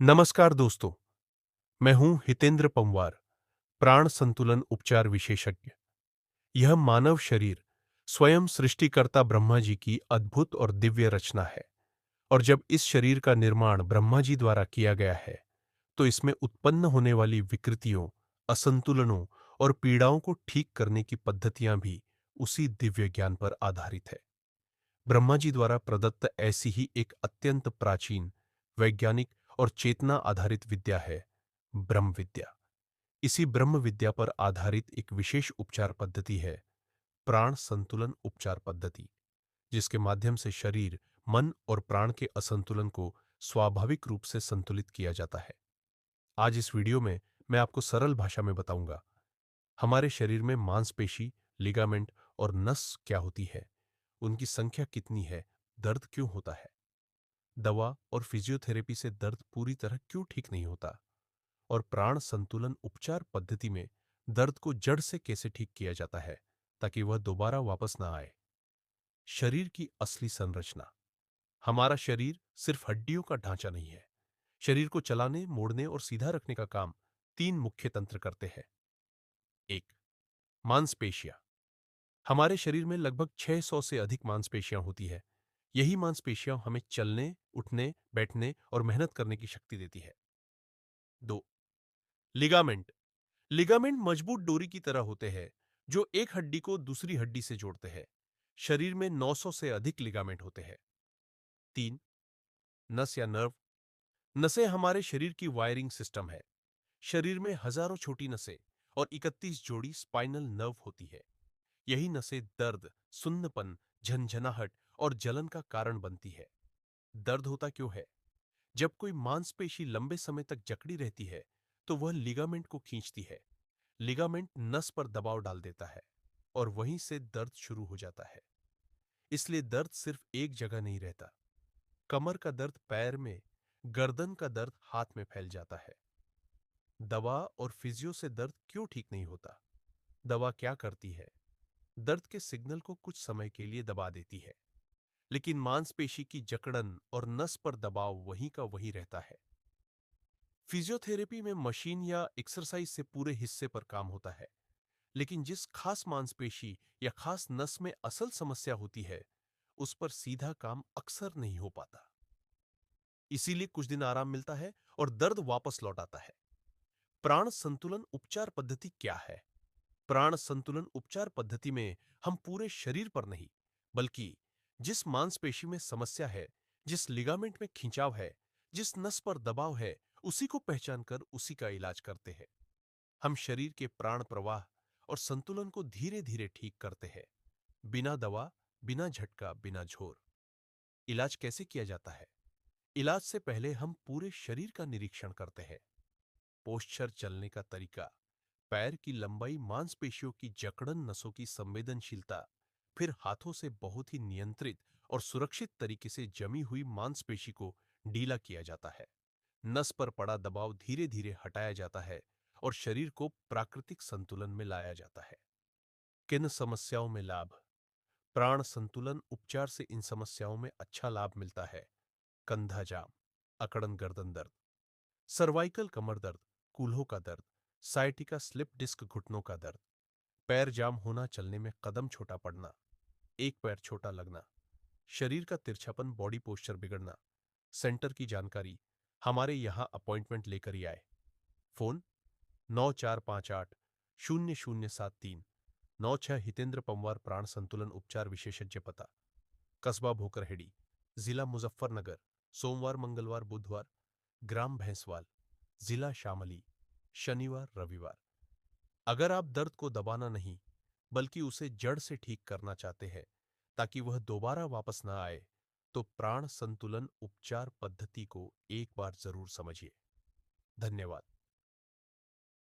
नमस्कार दोस्तों, मैं हूं हितेंद्र पंवार, प्राण संतुलन उपचार विशेषज्ञ। यह मानव शरीर स्वयं सृष्टिकर्ता ब्रह्मा जी की अद्भुत और दिव्य रचना है। और जब इस शरीर का निर्माण ब्रह्मा जी द्वारा किया गया है, तो इसमें उत्पन्न होने वाली विकृतियों, असंतुलनों और पीड़ाओं को ठीक करने की पद्धतियां भी उसी दिव्य ज्ञान पर आधारित है। ब्रह्मा जी द्वारा प्रदत्त ऐसी ही एक अत्यंत प्राचीन, वैज्ञानिक और चेतना आधारित विद्या है ब्रह्म विद्या। इसी ब्रह्म विद्या पर आधारित एक विशेष उपचार पद्धति है प्राण संतुलन उपचार पद्धति, जिसके माध्यम से शरीर, मन और प्राण के असंतुलन को स्वाभाविक रूप से संतुलित किया जाता है। आज इस वीडियो में मैं आपको सरल भाषा में बताऊंगा हमारे शरीर में मांसपेशी, लिगामेंट और नस क्या होती है, उनकी संख्या कितनी है, दर्द क्यों होता है, दवा और फिजियोथेरेपी से दर्द पूरी तरह क्यों ठीक नहीं होता, और प्राण संतुलन उपचार पद्धति में दर्द को जड़ से कैसे ठीक किया जाता है ताकि वह दोबारा वापस ना आए। शरीर की असली संरचना। हमारा शरीर सिर्फ हड्डियों का ढांचा नहीं है। शरीर को चलाने, मोड़ने और सीधा रखने का काम तीन मुख्य तंत्र करते हैं। एक, मांसपेशियां। हमारे शरीर में लगभग 600 से अधिक मांसपेशियां होती है। यही मांसपेशियां हमें चलने, उठने, बैठने और मेहनत करने की शक्ति देती है। दो, लिगामेंट। लिगामेंट मजबूत डोरी की तरह होते हैं जो एक हड्डी को दूसरी हड्डी से जोड़ते हैं। शरीर में 900 से अधिक लिगामेंट होते हैं। तीन, नस या नर्व। नसें हमारे शरीर की वायरिंग सिस्टम है। शरीर में हजारों छोटी नसें और 31 जोड़ी स्पाइनल नर्व होती है। यही नसें दर्द, सुन्नपन, झंझनाहट और जलन का कारण बनती है। दर्द होता क्यों है? जब कोई मांसपेशी लंबे समय तक जकड़ी रहती है, तो वह लिगामेंट को खींचती है। लिगामेंट नस पर दबाव डाल देता है और वहीं से दर्द शुरू हो जाता है। इसलिए दर्द सिर्फ एक जगह नहीं रहता। कमर का दर्द पैर में, गर्दन का दर्द हाथ में फैल जाता है। दवा और फिजियो से दर्द क्यों ठीक नहीं होता? दवा क्या करती है? दर्द के सिग्नल को कुछ समय के लिए दबा देती है, लेकिन मांसपेशी की जकड़न और नस पर दबाव वहीं का वहीं रहता है। फिजियोथेरेपी में मशीन या एक्सरसाइज से पूरे हिस्से पर काम होता है, लेकिन जिस खास मांसपेशी या खास नस में असल समस्या होती है, उस पर सीधा काम अक्सर नहीं हो पाता। इसीलिए कुछ दिन आराम मिलता है और दर्द वापस लौट आता है। प्राण संतुलन उपचार पद्धति क्या है? प्राण संतुलन उपचार पद्धति में हम पूरे शरीर पर नहीं, बल्कि जिस मांसपेशी में समस्या है, जिस लिगामेंट में खिंचाव है, जिस नस पर दबाव है, उसी को पहचान कर उसी का इलाज करते हैं। हम शरीर के प्राण प्रवाह और संतुलन को धीरे धीरे ठीक करते हैं, बिना दवा, बिना झटका, बिना झोर। इलाज कैसे किया जाता है? इलाज से पहले हम पूरे शरीर का निरीक्षण करते हैं। पोस्चर, चलने का तरीका, पैर की लंबाई, मांसपेशियों की जकड़न, नसों की संवेदनशीलता, फिर हाथों से बहुत ही नियंत्रित और सुरक्षित तरीके से जमी हुई मांसपेशी को ढीला किया जाता है। नस पर पड़ा दबाव धीरे धीरे हटाया जाता है और शरीर को प्राकृतिक संतुलन में लाया जाता है। किन समस्याओं में लाभ? प्राण संतुलन उपचार से इन समस्याओं में अच्छा लाभ मिलता है। कंधा जाम, अकड़न गर्दन दर्द, सर्वाइकल कमर दर्द, कूल्हों का दर्द, साइटिका स्लिप डिस्क घुटनों का दर्द, पैर जाम होना, चलने में कदम छोटा पड़ना, एक पैर छोटा लगना, शरीर का तिरछापन, बॉडी पोस्चर बिगड़ना। सेंटर की जानकारी, हमारे यहाँ अपॉइंटमेंट लेकर ही आए। फोन 9458 0073, 96 हितेंद्र पंवार प्राण संतुलन उपचार विशेषज्ञ। पता कस्बा भोकरहेड़ी, जिला मुजफ्फरनगर। सोमवार, मंगलवार, बुधवार ग्राम भैंसवाल, जिला शामली। शनिवार, रविवार। अगर आप दर्द को दबाना नहीं, बल्कि उसे जड़ से ठीक करना चाहते हैं ताकि वह दोबारा वापस ना आए, तो प्राण संतुलन उपचार पद्धति को एक बार जरूर समझिए। धन्यवाद।